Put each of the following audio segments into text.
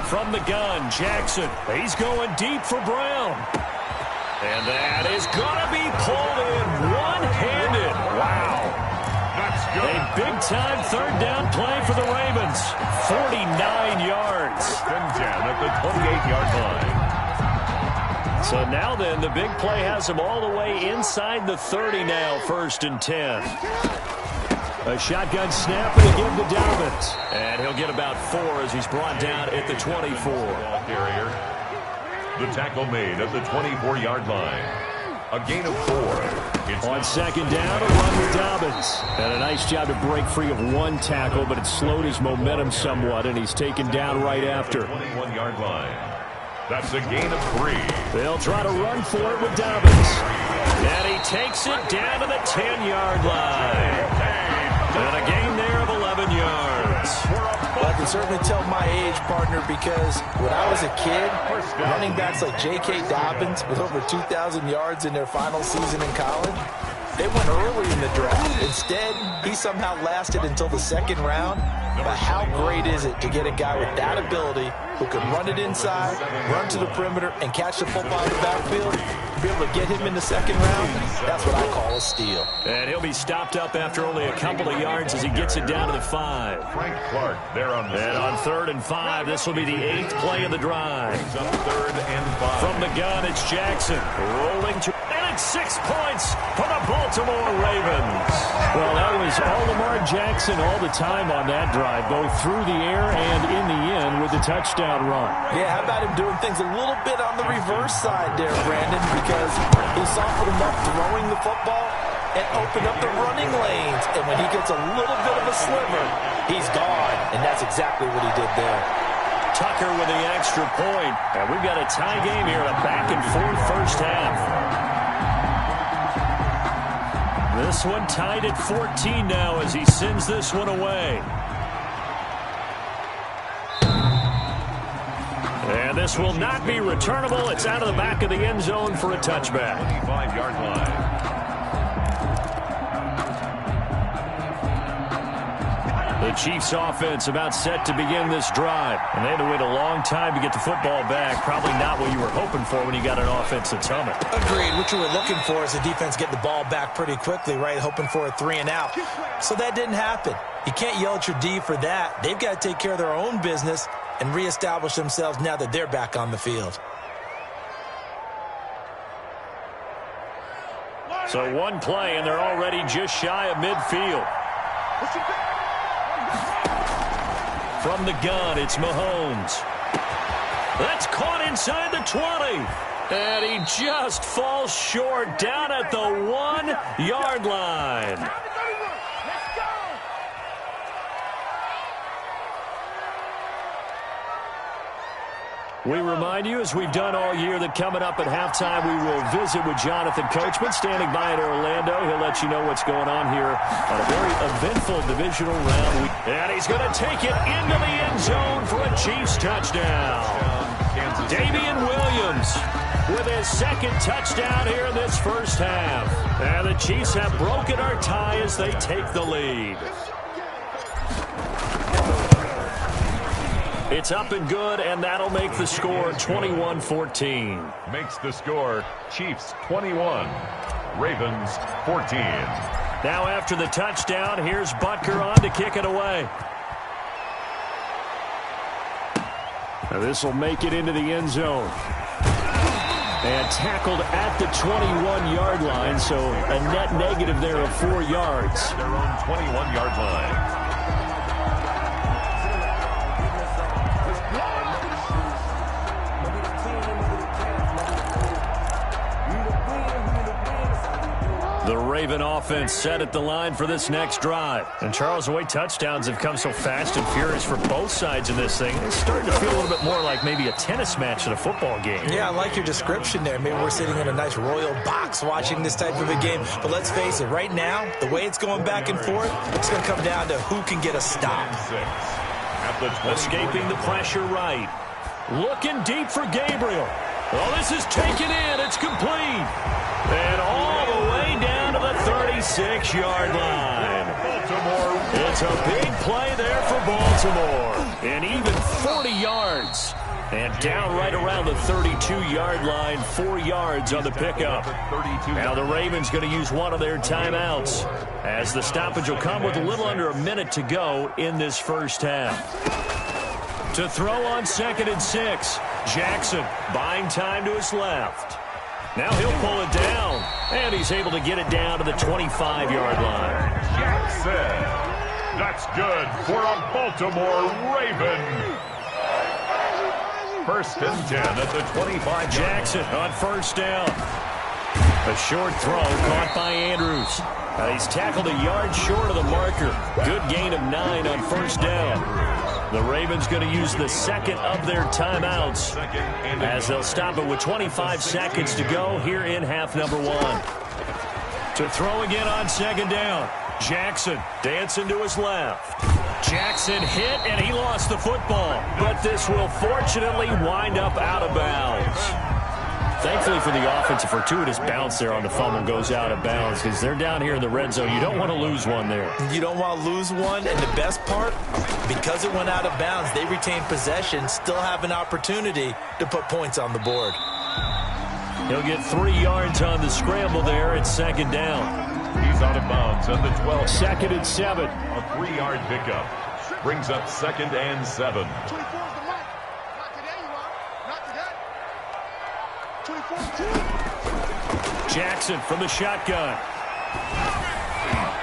From the gun, Jackson. He's going deep for Brown. And that is going to be pulled in one-handed. Wow. That's good. A big-time third down play for the Ravens. 49 yards. Then down at the 28-yard line. So now then, the big play has him all the way inside the 30 now, 1st and 10. A shotgun snap and again to Dobbins. And he'll get about 4 as he's brought down at the 24. Carrier. The tackle made at the 24-yard line. A gain of 4. It's on 2nd down, a run with Dobbins. And a nice job to break free of one tackle, but it slowed his momentum somewhat, and he's taken down right after. 21-yard line. That's a gain of 3. They'll try to run for it with Dobbins. And he takes it down to the 10-yard line. And a gain there of 11 yards. Well, I can certainly tell my age, partner, because when I was a kid, running backs like J.K. Dobbins with over 2,000 yards in their final season in college, they went early in the draft. Instead, he somehow lasted until the 2nd round. But how great is it to get a guy with that ability who can run it inside, run to the perimeter, and catch the football in the backfield? Be able to get him in the 2nd round, that's what I call a steal. And he'll be stopped up after only a couple of yards as he gets it down to the 5. Frank Clark there on the and on 3rd and 5, this will be the 8th play of the drive. Up 3rd and 5. From the gun, it's Jackson rolling to... And it's 6 points for the Baltimore Ravens. Well, that was all Lamar Jackson all the time on that drive, both through the air and in the end with the touchdown run. Yeah, how about him doing things a little bit on the reverse side there, Brandon, because he softened him up throwing the football and opened up the running lanes. And when he gets a little bit of a sliver, he's gone. And that's exactly what he did there. Tucker with the extra point. And we've got a tie game here in a back-and-forth first half. This one tied at 14 now as he sends this one away. And this will not be returnable. It's out of the back of the end zone for a touchback. 25-yard line. The Chiefs offense about set to begin this drive. And they had to wait a long time to get the football back. Probably not what you were hoping for when you got an offense that's humming. Agreed. What you were looking for is the defense getting the ball back pretty quickly, right? Hoping for a 3 and out. So that didn't happen. You can't yell at your D for that. They've got to take care of their own business and reestablish themselves now that they're back on the field. So one play, and they're already just shy of midfield. From the gun, it's Mahomes. That's caught inside the 20. And he just falls short down at the 1-yard line. We remind you, as we've done all year, that coming up at halftime, we will visit with Jonathan Coachman, standing by in Orlando. He'll let you know what's going on here on a very eventful divisional round. And he's going to take it into the end zone for a Chiefs touchdown. Damian Williams with his 2nd touchdown here in this first half. And the Chiefs have broken our tie as they take the lead. It's up and good, and that'll make the score 21-14. Makes the score Chiefs 21, Ravens 14. Now after the touchdown, here's Butker on to kick it away. Now this will make it into the end zone. And tackled at the 21-yard line, so a net negative there of 4 yards. Their own 21-yard line. The Raven offense set at the line for this next drive. And Charles, the way touchdowns have come so fast and furious for both sides of this thing, it's starting to feel a little bit more like maybe a tennis match at a football game. Yeah, I like your description there. Maybe we're sitting in a nice royal box watching this type of a game. But let's face it, right now, the way it's going back and forth, it's going to come down to who can get a stop. Escaping the pressure right. Looking deep for Gabriel. Well, this is taken in. It's complete. And all the way down to the 36-yard line. It's a big play there for Baltimore. And even 40 yards. And down right around the 32-yard line, 4 yards on the pickup. Now the Ravens going to use one of their timeouts, as the stoppage will come with a little under a minute to go in this first half. To throw on 2nd and 6, Jackson buying time to his left. Now he'll pull it down, and he's able to get it down to the 25-yard line. Jackson, that's good for a Baltimore Raven. 1st and 10 at the 25. Jackson on 1st down. A short throw caught by Andrews. He's tackled a yard short of the marker. Good gain of 9 on 1st down. The Ravens going to use the second of their timeouts, as they'll stop it with 25 seconds to go here in half number 1. To throw again on 2nd down. Jackson dancing to his left. Jackson hit, and he lost the football. But this will fortunately wind up out of bounds. Thankfully for the offense, a fortuitous bounce there on the fumble goes out of bounds, because they're down here in the red zone. You don't want to lose one there. You don't want to lose one, and the best part, because it went out of bounds, they retain possession, still have an opportunity to put points on the board. He'll get 3 yards on the scramble there at 2nd down. He's out of bounds at the 12. 2nd and 7. A 3-yard pickup brings up 2nd and 7. 24 is the mark. Not today, you are. Not today. 24 2. Jackson from the shotgun.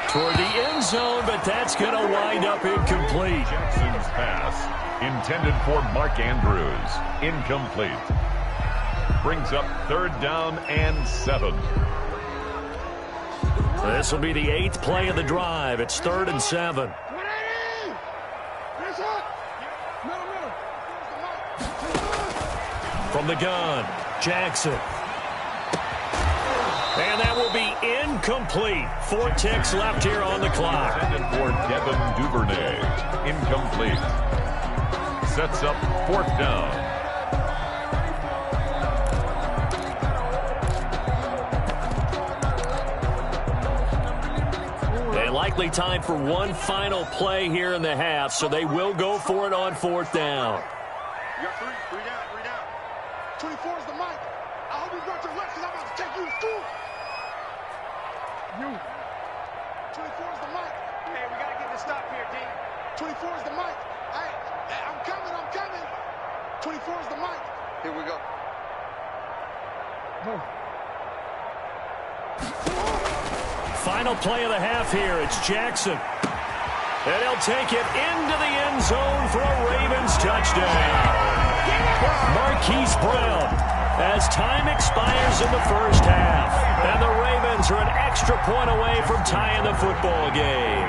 Toward the end zone, but that's going to wind up incomplete. Jackson's pass, intended for Mark Andrews, incomplete. Brings up 3rd down and 7. This will be the 8th play of the drive. It's 3rd and 7. From the gun, Jackson. And that will be incomplete. 4 ticks left here on the clock. Intended for Devin Duvernay, incomplete. Sets up 4th down. Likely time for one final play here in the half, so they will go for it on 4th down. You got 3 down. 24 is the mic. I hope you brought your left, because I'm about to take you to school. You. 24 is the mic. Hey, we got to get this stop here, D. 24 is the mic. Hey, I'm coming. 24 is the mic. Here we go. Go. Final play of the half here. It's Jackson. And he'll take it into the end zone for a Ravens touchdown. Marquise Brown, as time expires in the first half. And the Ravens are an extra point away from tying the football game.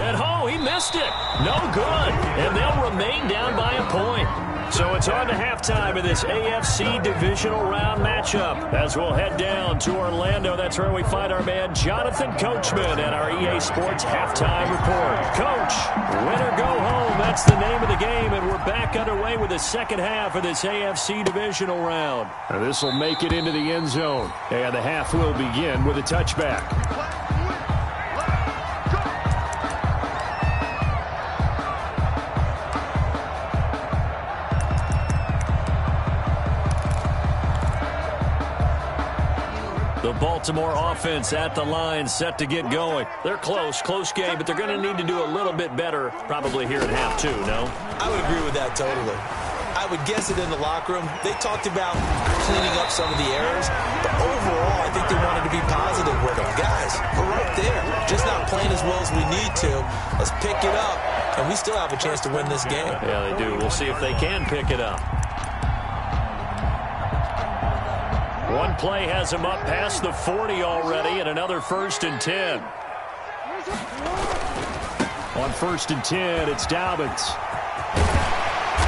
And he missed it. No good. And they'll remain down by a point. So it's on to halftime of this AFC divisional round matchup, as we'll head down to Orlando. That's where we find our man Jonathan Coachman at our EA Sports Halftime Report. Coach, win or go home, that's the name of the game, and we're back underway with the second half of this AFC divisional round. This will make it into the end zone, and the half will begin with a touchback. The Baltimore offense at the line, set to get going. They're close game, but they're going to need to do a little bit better probably here in half 2, no? I would agree with that totally. I would guess it in the locker room. They talked about cleaning up some of the errors, but overall, I think they wanted to be positive with them. Guys, we're right there. Just not playing as well as we need to. Let's pick it up, and we still have a chance to win this game. Yeah, they do. We'll see if they can pick it up. One play has him up past the 40 already, and another 1st and 10. On 1st and 10, it's Dobbins.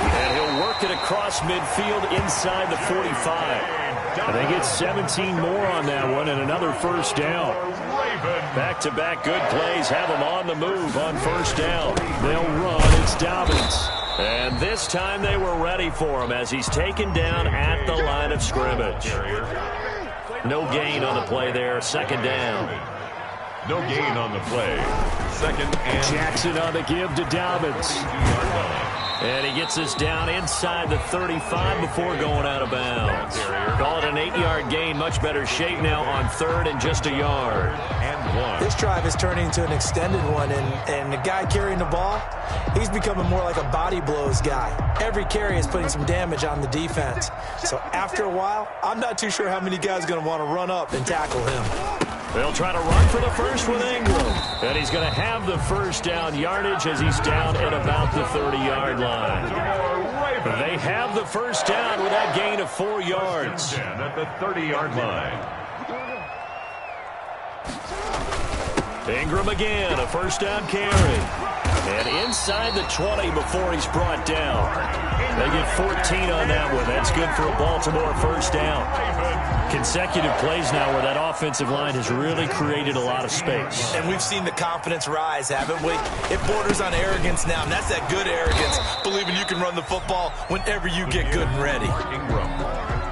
And he'll work it across midfield inside the 45. I think it's 17 more on that one, and another 1st down. Back-to-back good plays have him on the move on 1st down. They'll run. It's Dobbins. And this time they were ready for him as he's taken down at the line of scrimmage. No gain on the play there. Second down. No gain on the play. Second and Jackson on the give to Dobbins. And he gets this down inside the 35 before going out of bounds. Call it an 8-yard gain. Much better shape now on third and just a yard. And 1. This drive is turning into an extended one, and the guy carrying the ball, he's becoming more like a body blows guy. Every carry is putting some damage on the defense. So after a while, I'm not too sure how many guys are going to want to run up and tackle him. They'll try to run for the first with Ingram. And he's going to have the first down yardage as he's down at about the 30-yard line. They have the first down with that gain of 4 yards. At the 30-yard line. Ingram again, a first down carry. And inside the 20 before he's brought down. They get 14 on that one. That's good for a Baltimore first down. Consecutive plays now where that offensive line has really created a lot of space. And we've seen the confidence rise, haven't we? It borders on arrogance now, and that's that good arrogance, believing you can run the football whenever you get good and ready. Ingram.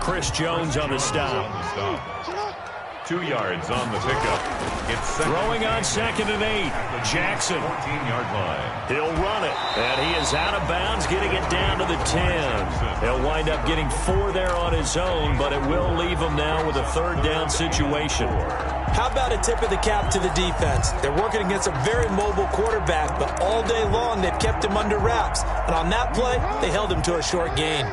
Chris Jones on the stop. 2 yards on the pickup. It's throwing on second and 8. Jackson. 14-yard line. He'll run it. And he is out of bounds, getting it down to the 10. He'll wind up getting 4 there on his own, but it will leave him now with a third down situation. How about a tip of the cap to the defense? They're working against a very mobile quarterback, but all day long they've kept him under wraps. And on that play, they held him to a short gain.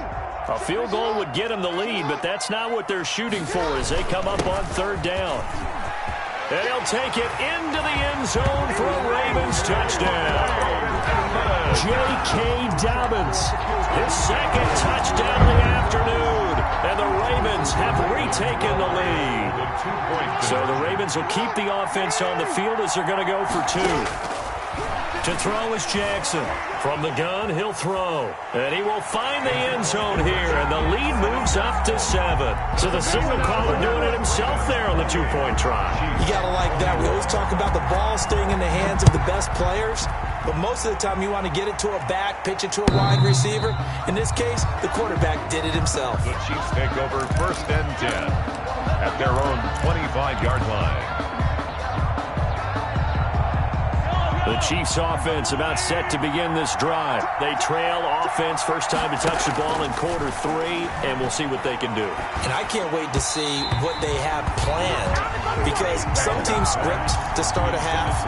A field goal would get him the lead, but that's not what they're shooting for as they come up on third down. And he'll take it into the end zone for a Ravens touchdown. J.K. Dobbins, his second touchdown of the afternoon. And the Ravens have retaken the lead. So the Ravens will keep the offense on the field as they're going to go for 2. To throw is Jackson. From the gun, he'll throw. And he will find the end zone here, and the lead moves up to 7. So the signal caller doing it himself there on the 2-point try. You got to like that. We always talk about the ball staying in the hands of the best players, but most of the time you want to get it to a back, pitch it to a wide receiver. In this case, the quarterback did it himself. The Chiefs take over first and 10 at their own 25-yard line. The Chiefs offense about set to begin this drive. They trail offense, first time to touch the ball in quarter 3, and we'll see what they can do. And I can't wait to see what they have planned, because some teams script to start a half.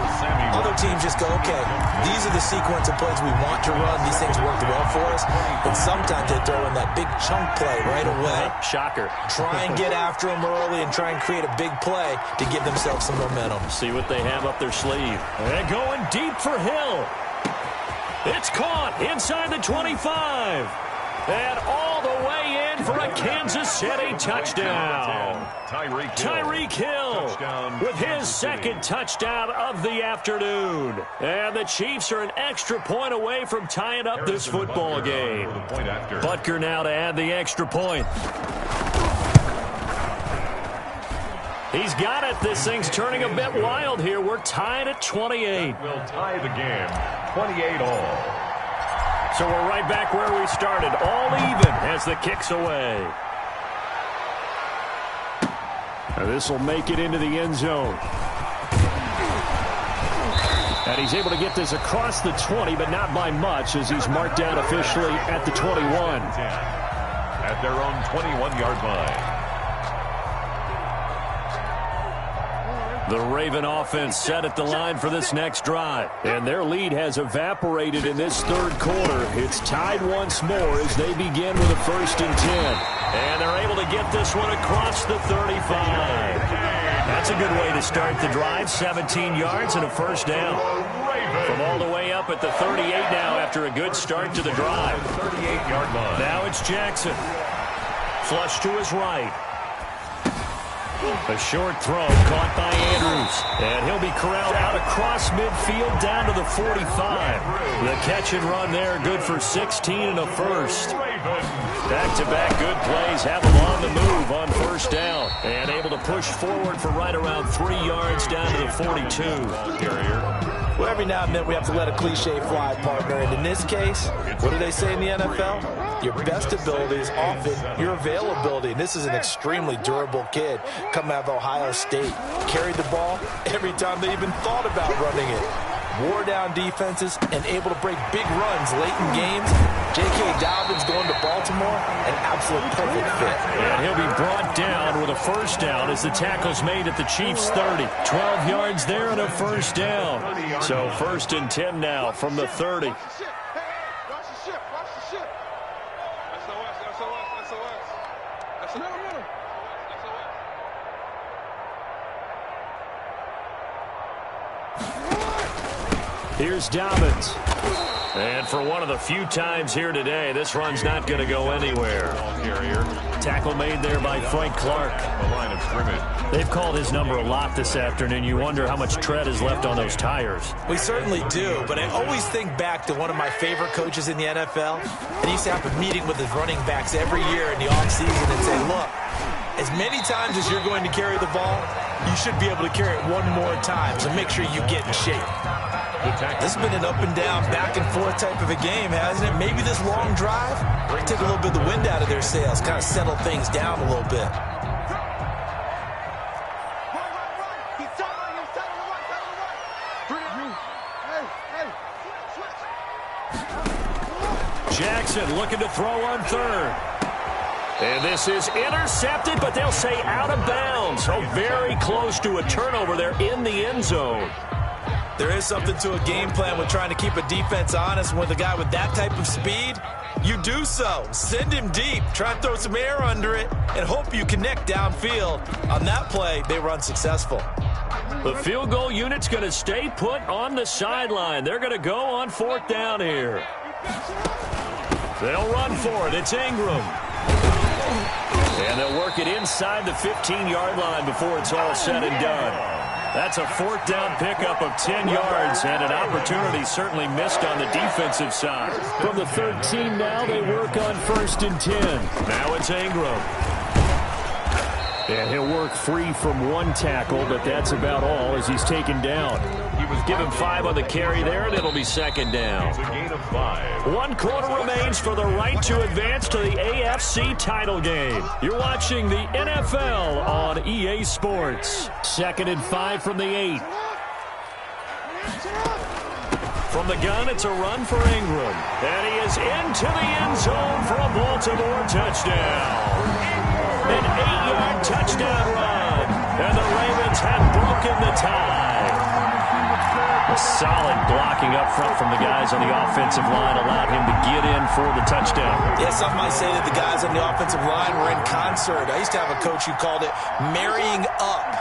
Other teams just go, okay, these are the sequence of plays we want to run. These things worked well for us. And sometimes they throw in that big chunk play right away. Shocker. Try and get after them early and try and create a big play to give themselves some momentum. See what they have up their sleeve. They're going deep for Hill. It's caught inside the 25. And all the way in for a Kansas City touchdown. Tyreek Hill with his second touchdown of the afternoon. And the Chiefs are an extra point away from tying up this football game. Butker now to add the extra point. He's got it. This thing's turning a bit wild here. We're tied at 28. We'll tie the game 28 all. So we're right back where we started. All even as the kick's away. Now this will make it into the end zone. And he's able to get this across the 20, but not by much as he's marked down officially at the 21. At their own 21-yard line. The Raven offense set at the line for this next drive. And their lead has evaporated in this third quarter. It's tied once more as they begin with a first and 10. And they're able to get this one across the 35. That's a good way to start the drive. 17 yards and a first down. From all the way up at the 38 now after a good start to the drive. 38-yard line. Now it's Jackson. Flush to his right. A short throw caught by Andrews. And he'll be corralled out across midfield down to the 45. The catch and run there, good for 16 and a first. Back-to-back good plays have him on the move on first down. And able to push forward for right around 3 yards down to the 42. Well, every now and then we have to let a cliche fly, partner. And in this case, what do they say in the NFL? Your best ability is often your availability. And this is an extremely durable kid coming out of Ohio State. Carried the ball every time they even thought about running it. Wore down defenses and able to break big runs late in games. J.K. Dobbins going to Baltimore, an absolute perfect fit. And he'll be brought down with a first down as the tackle's made at the Chiefs' 30. 12 yards there and a first down. So 1st and 10 now from the 30. Watch the ship. Watch the ship. Watch the ship. SOS. Middle. Here's Dobbins. And for one of the few times here today, this run's not going to go anywhere. Tackle made there by Frank Clark. The line of scrimmage. They've called his number a lot this afternoon. You wonder how much tread is left on those tires. We certainly do, but I always think back to one of my favorite coaches in the NFL. And he used to have a meeting with his running backs every year in the offseason and say, look, as many times as you're going to carry the ball, you should be able to carry it one more time, so make sure you get in shape. This has been an up and down, back and forth type of a game, hasn't it? Maybe this long drive take a little bit of the wind out of their sails, kind of settle things down a little bit. Jackson looking to throw on 3rd. And this is intercepted, but they'll say out of bounds. So very close to a turnover there in the end zone. There is something to a game plan with trying to keep a defense honest. With a guy with that type of speed, you do so. Send him deep, try and throw some air under it, and hope you connect downfield. On that play, they were unsuccessful. The field goal unit's going to stay put on the sideline. They're going to go on 4th down here. They'll run for it. It's Ingram. And they'll work it inside the 15-yard line before it's all said and done. That's a 4th down pickup of 10 yards and an opportunity certainly missed on the defensive side. From the 13 now, they work on 1st and 10. Now it's Ingram. And he'll work free from one tackle, but that's about all as he's taken down. He was given 5 on the carry there, and it'll be 2nd down. It's a gain of 5. 1 quarter remains for the right to advance to the AFC title game. You're watching the NFL on EA Sports. 2nd and 5 from the 8. From the gun, it's a run for Ingram. And he is into the end zone for a Baltimore touchdown. An 8-yard touchdown run. And the Ravens have broken the tie. A solid blocking up front from the guys on the offensive line allowed him to get in for the touchdown. Yeah, some might say that the guys on the offensive line were in concert. I used to have a coach who called it marrying up,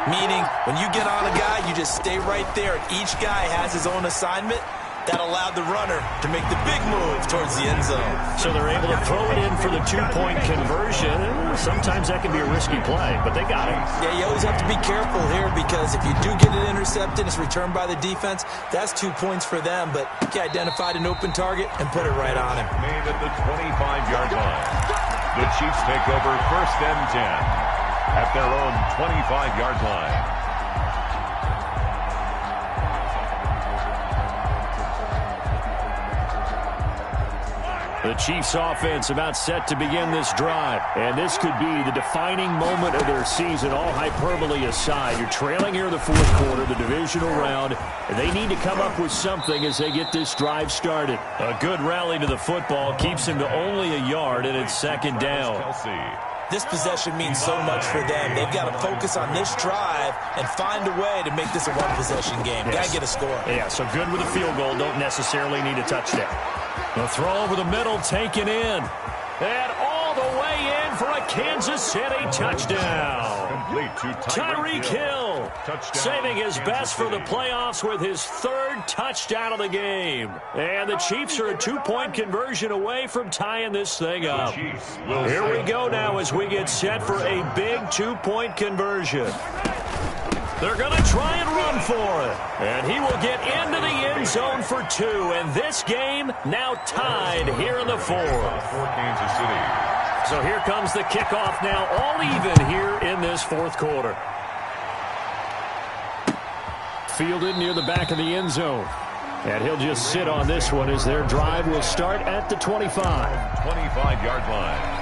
meaning when you get on a guy, you just stay right there, and each guy has his own assignment. That allowed the runner to make the big move towards the end zone. So they're able to throw it in for the 2-point conversion. Sometimes that can be a risky play, but they got it. Yeah, you always have to be careful here because if you do get it intercepted, it's returned by the defense, that's 2 points for them. But he identified an open target and put it right on him. Made at the 25-yard line. The Chiefs take over 1st and 10 at their own 25-yard line. The Chiefs offense about set to begin this drive. And this could be the defining moment of their season, all hyperbole aside. You're trailing here in the 4th quarter, the divisional round, and they need to come up with something as they get this drive started. A good rally to the football keeps him to only a yard, and it's 2nd down. This possession means so much for them. They've got to focus on this drive and find a way to make this a one-possession game. Yes. Got to get a score. Yeah, so good with a field goal. Don't necessarily need a touchdown. The throw over the middle taken in. And all the way in for a Kansas City touchdown. Complete to Tyreek Hill, saving his best for the playoffs with his 3rd touchdown of the game. And the Chiefs are a 2-point conversion away from tying this thing up. Here we go now as we get set for a big 2-point conversion. They're going to try and run for it. And he will get into the end zone for 2. And this game now tied here in the 4th. For Kansas City. So here comes the kickoff now, all even here in this 4th quarter. Fielded near the back of the end zone. And he'll just sit on this one as their drive will start at the 25. 25-yard line.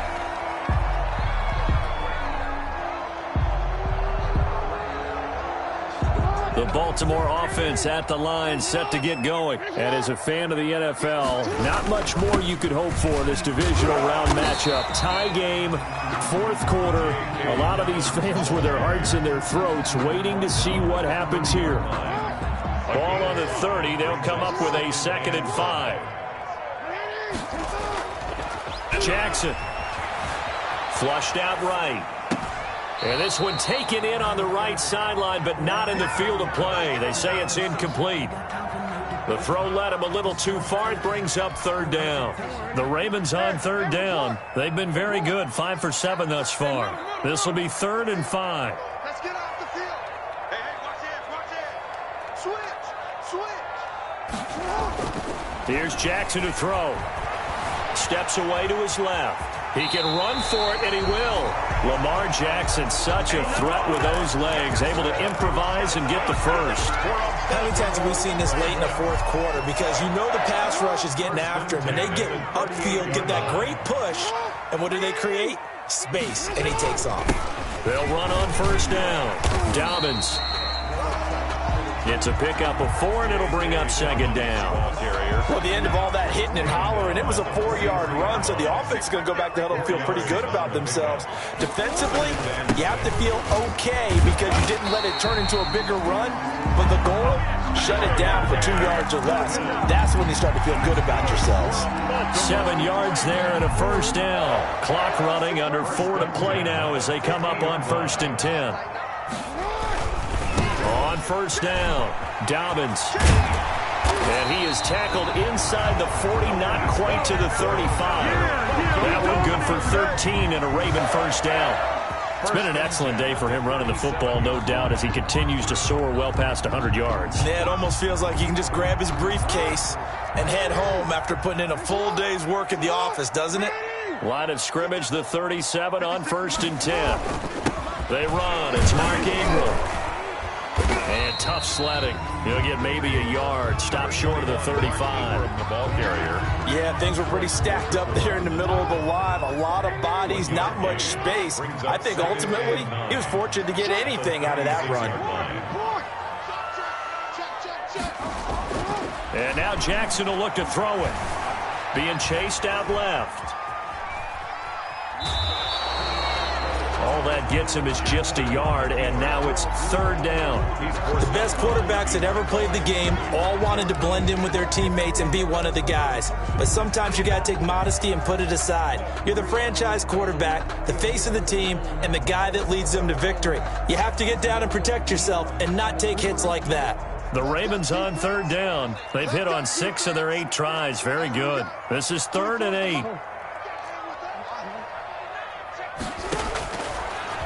The Baltimore offense at the line, set to get going. And as a fan of the NFL, not much more you could hope for this divisional round matchup. Tie game, fourth quarter. A lot of these fans with their hearts in their throats waiting to see what happens here. Ball on the 30. They'll come up with a 2nd and 5. Jackson. Flushed out right. And this one taken in on the right sideline, but not in the field of play. They say it's incomplete. The throw led him a little too far. It brings up 3rd down. The Ravens on 3rd down. They've been very good, 5 for 7 thus far. This will be 3rd and 5. Let's get off the field. Hey, watch it. Switch. Here's Jackson to throw. Steps away to his left. He can run for it, and he will. Lamar Jackson, such a threat with those legs, able to improvise and get the first. How many times have we seen this late in the fourth quarter? Because you know the pass rush is getting after him, and they get upfield, get that great push, and what do they create? Space, and he takes off. They'll run on 1st down. Dobbins. It's a pickup of 4, and it'll bring up 2nd down. Well, the end of all that hitting and hollering, it was a 4-yard run, so the offense is going to go back to huddle and feel pretty good about themselves. Defensively, you have to feel okay because you didn't let it turn into a bigger run, but the goal, shut it down for 2 yards or less. That's when you start to feel good about yourselves. 7 yards there and a 1st down. Clock running, under 4 to play now as they come up on 1st and 10. On 1st down, Dobbins. And he is tackled inside the 40, not quite to the 35. That one good for 13 and a Raven 1st down. It's been an excellent day for him running the football, no doubt, as he continues to soar well past 100 yards. Yeah, it almost feels like he can just grab his briefcase and head home after putting in a full day's work at the office, doesn't it? Line of scrimmage, the 37 on 1st and 10. They run. It's Mark Ingram. And tough sledding. He'll get maybe a yard. Stop short of the 35. The ball carrier. Yeah, things were pretty stacked up there in the middle of the line. A lot of bodies, not much space. I think ultimately he was fortunate to get anything out of that run. And now Jackson will look to throw it. Being chased out left. All that gets him is just a yard, and now it's 3rd down. The best quarterbacks that ever played the game all wanted to blend in with their teammates and be one of the guys. But sometimes you got to take modesty and put it aside. You're the franchise quarterback, the face of the team, and the guy that leads them to victory. You have to get down and protect yourself and not take hits like that. The Ravens on 3rd down. They've hit on 6 of their 8 tries. Very good. This is 3rd and 8.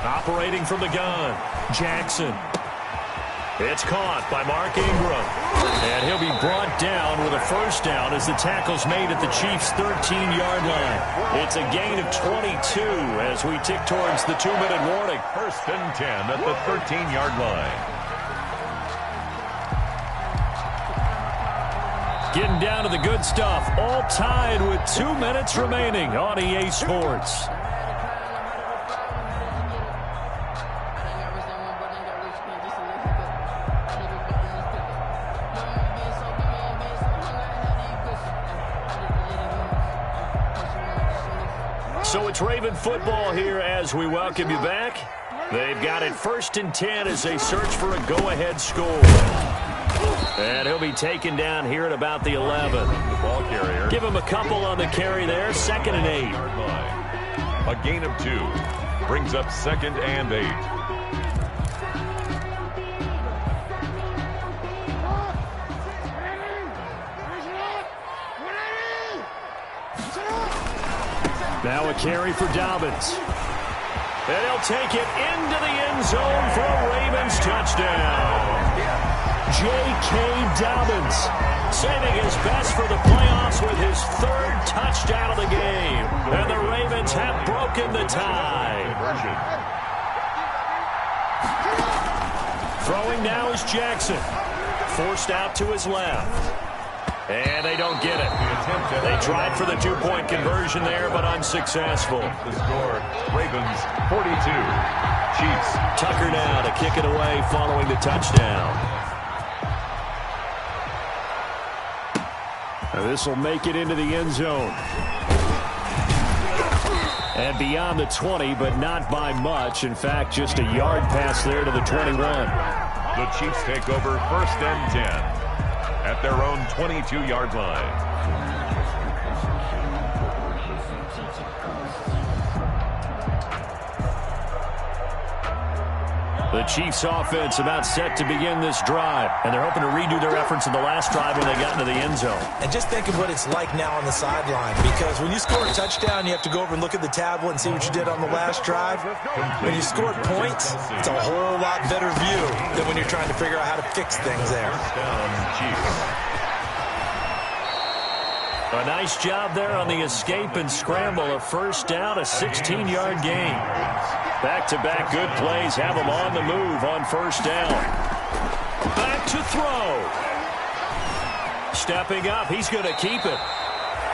Operating from the gun, Jackson. It's caught by Mark Ingram. And he'll be brought down with a 1st down as the tackle's made at the Chiefs' 13-yard line. It's a gain of 22 as we tick towards the 2-minute warning. 1st and 10 at the 13-yard line. Getting down to the good stuff. All tied with 2 minutes remaining on EA Sports. So it's Raven football here as we welcome you back. They've got it 1st and 10 as they search for a go-ahead score. And he'll be taken down here at about the 11. The ball carrier. Give him a couple on the carry there. 2nd and 8. A gain of 2. Brings up 2nd and 8. Now a carry for Dobbins. And he'll take it into the end zone for a Ravens touchdown. J.K. Dobbins saving his best for the playoffs with his 3rd touchdown of the game. And the Ravens have broken the tie. Throwing now is Jackson. Forced out to his left. And they don't get it. They tried for the two-point conversion there, but unsuccessful. The score, Ravens 42, Chiefs. Tucker now to kick it away following the touchdown. This will make it into the end zone. And beyond the 20, but not by much. In fact, just a yard pass there to the 21. The Chiefs take over 1st and 10 at their own 22-yard line. The Chiefs offense about set to begin this drive, and they're hoping to redo their efforts in the last drive when they got into the end zone. And just think of what it's like now on the sideline, because when you score a touchdown, you have to go over and look at the tablet and see what you did on the last drive. When you scored points, it's a whole lot better view than when you're trying to figure out how to fix things there. A nice job there on the escape and scramble. A first down, a 16-yard gain. Back-to-back good plays have them on the move on first down. Back to throw. Stepping up, he's going to keep it.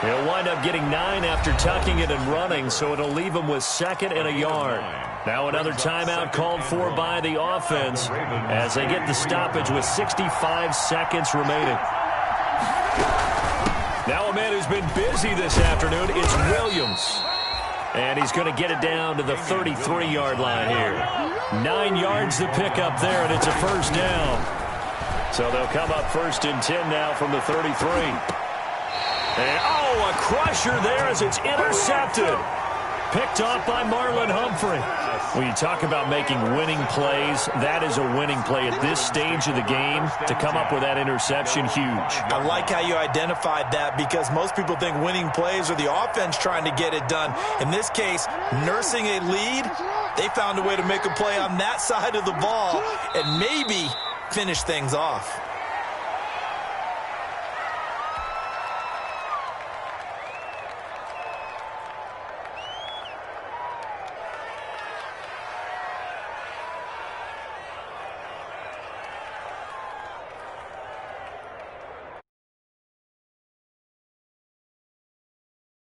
He'll wind up getting 9 after tucking it and running, so it'll leave him with 2nd and a yard. Now another timeout called for by the offense as they get the stoppage with 65 seconds remaining. Now a man who's been busy this afternoon, it's Williams. And he's going to get it down to the 33-yard line here. 9 yards to pick up there, and it's a first down. So they'll come up 1st and 10 now from the 33. And, a crusher there as it's intercepted. Picked off by Marlon Humphrey. When you talk about making winning plays, that is a winning play at this stage of the game. To come up with that interception, huge. I like how you identified that, because most people think winning plays are the offense trying to get it done. In this case, nursing a lead, they found a way to make a play on that side of the ball and maybe finish things off.